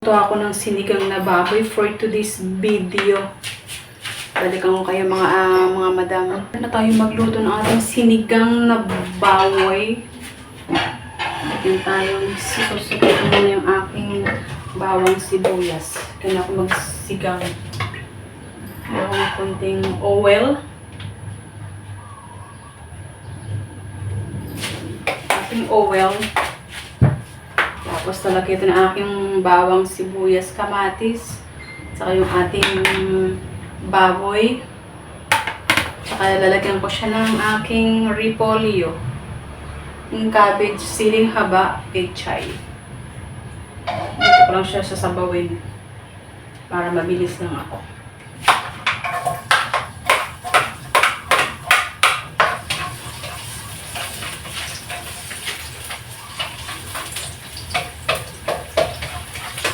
Ito ako ng sinigang na baboy for today's video. Balikan ko kayo mga madam. Na tayo magluto ng ating sinigang na baboy. Balikan tayo. Susukat ko muna yung aking bawang sibuyas. Kaya ako magsigang. Meron ng konting oil. Ating oil. Tapos talagyan ito ng aking bawang sibuyas, kamatis. Saka yung ating baboy. Saka lalagyan ko siya ng aking repolyo. Yung cabbage, siling haba, pechay. Dito ko lang siya sasabawin. Para mabilis lang ako.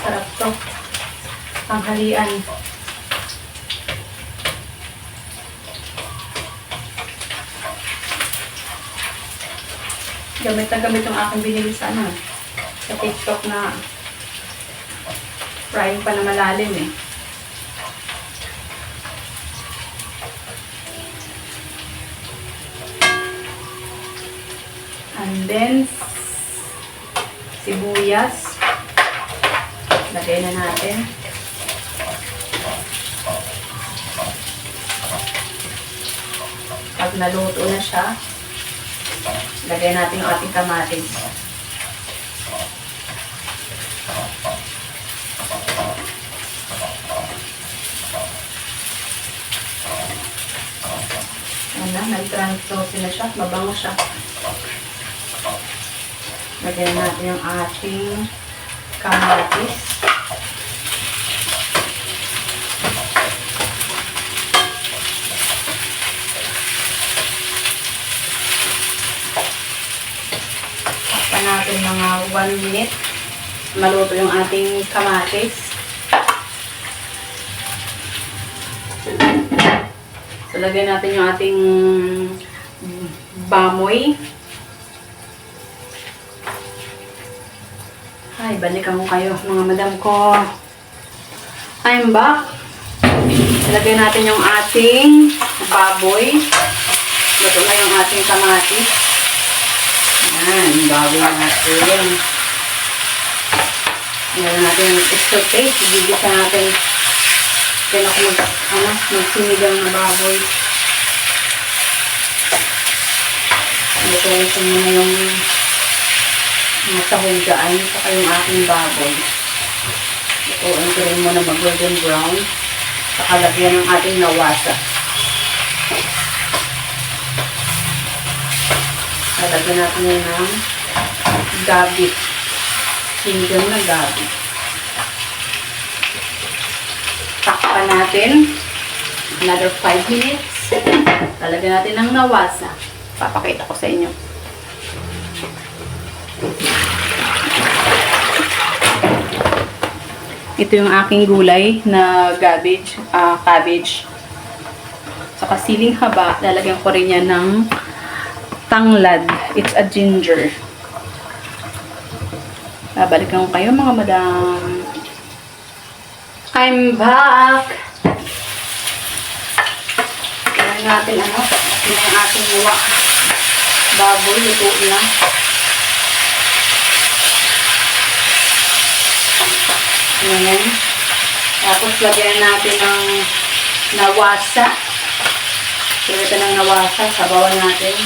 Sarap to. Panghalian. Gamit na gamit yung aking binili sa TikTok na frying pa na malalim eh. And then, sibuyas. Lagay na natin. Pag naluto na siya, lagay natin yung ating kamatis. Ayan na, nag-transfuse na siya. Mabango siya. Lagay natin yung ating kamatis. Takpan natin mga 1 minute. Maluto yung ating kamatis. So, lagyan natin yung ating bamoy. Ay, balikan ko kayo, mga madam ko. I'm back. Ilagay natin yung ating baboy. Luto na yung ating kamatis. Ayan, yung baboy natin. Ilagay natin yung extra taste. Igigisa natin. Kaya ako magsinigang na baboy. Lutuin ko muna yung matahulgaan saka yung aking baboy. Lutuin ko rin muna mag-golden brown. Saka lagyan ng ating nawasa. Lagyan natin yun ng gabi. Sinigang na gabi. Takpan natin. Another 5 minutes. Lalagyan natin ng nawasa. Papakita ko sa inyo. Ito yung aking gulay na cabbage. Saka siling haba, lalagyan ko rin yan ng tanglad. It's a ginger. Babalikan ko kayo mga madam. I'm back! Tignan natin ito yung ating baboy, luto na. Ayan. Tapos lagyan natin ng nawasa. Ito ng nawasa. Sabawan natin.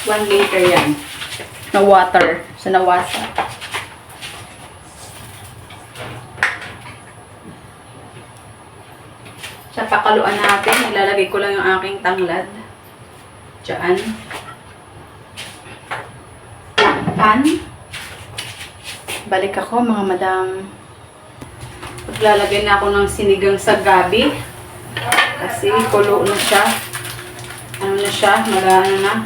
One liter yan. Na water. Sa nawasa. Sa pakaluan natin, ilalagay ko lang yung aking tanglad. Diyan. Pan. Balik ako mga madam. Maglalagay na ako ng sinigang sa gabi. Kasi kulo na siya. Ano na siya? Magano na.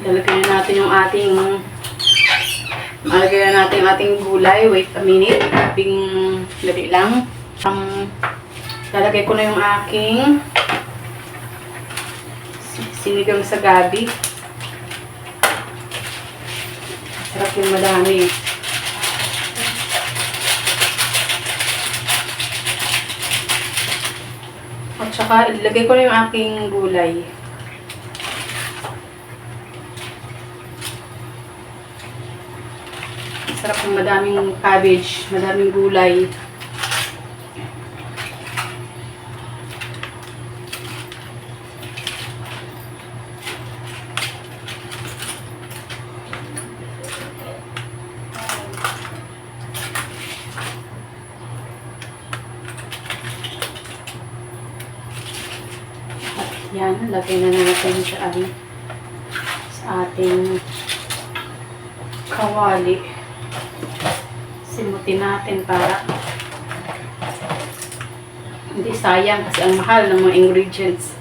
Lalagay na natin yung ating malagay na natin yung ating gulay. Wait a minute. Dali lang. Lalagay ko na yung aking sinigang sa gabi. Sarap yung madami. At saka, ilagay ko na yung aking gulay. Sarap yung madaming cabbage, madaming gulay. Yan, lagay na natin sa ating kawali. Simutin natin para hindi sayang kasi ang mahal ng mga ingredients.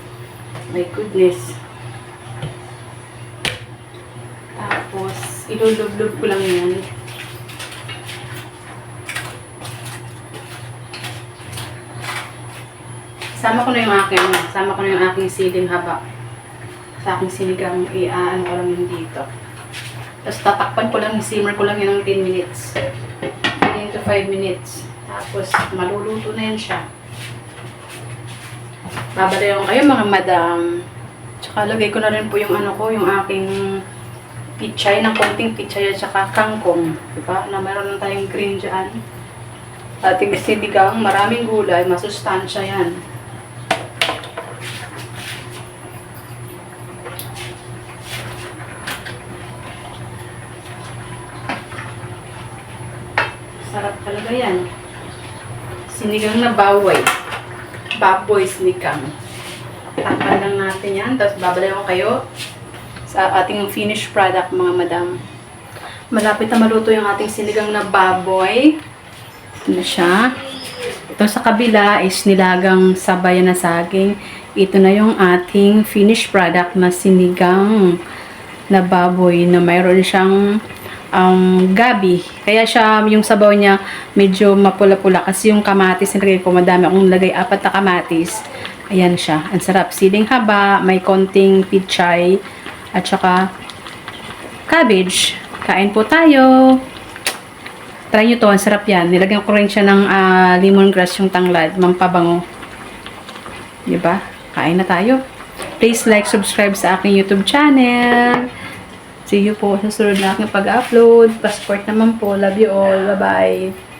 My goodness. Tapos, ilulublob ko lang yan. Sama ko na yung aking siling haba. Sa aking sinigang, ano ko lang yun dito. Tapos tatakpan ko lang, simmer ko lang yun ng 10 minutes. 10 to 5 minutes. Tapos maluluto na yan siya. Babalayan ko kayo mga madam. Tsaka lagay ko na rin po yung yung aking pichay, ng konting pichay at saka kangkong. Diba? Na meron na tayong green dyan. Ating sinigang, maraming gulay, masustansya yan. Sarap talaga yan. Sinigang na baboy. Baboy sinigang. Takpan lang natin yan. Tapos babalayan ko kayo sa ating finished product, mga madam. Malapit na maluto yung ating sinigang na baboy. Ito na siya. Ito sa kabila is nilagang sabayan na saging. Ito na yung ating finished product na sinigang na baboy na mayroon siyang gabi. Kaya siya, yung sabaw niya medyo mapula-pula kasi yung kamatis nilagay ko, madami akong lagay, 4 na kamatis. Ayan siya. Ang sarap. Siling haba, may konting pichay at saka cabbage. Kain po tayo. Try nyo to. Ang sarap yan. Nilagyan ko rin siya ng lemongrass yung tanglad. Mampabango. Diba? Kain na tayo. Please like, subscribe sa aking YouTube channel. See you po sa sunod na aking pag-upload. Passport naman po. Love you all. Bye-bye.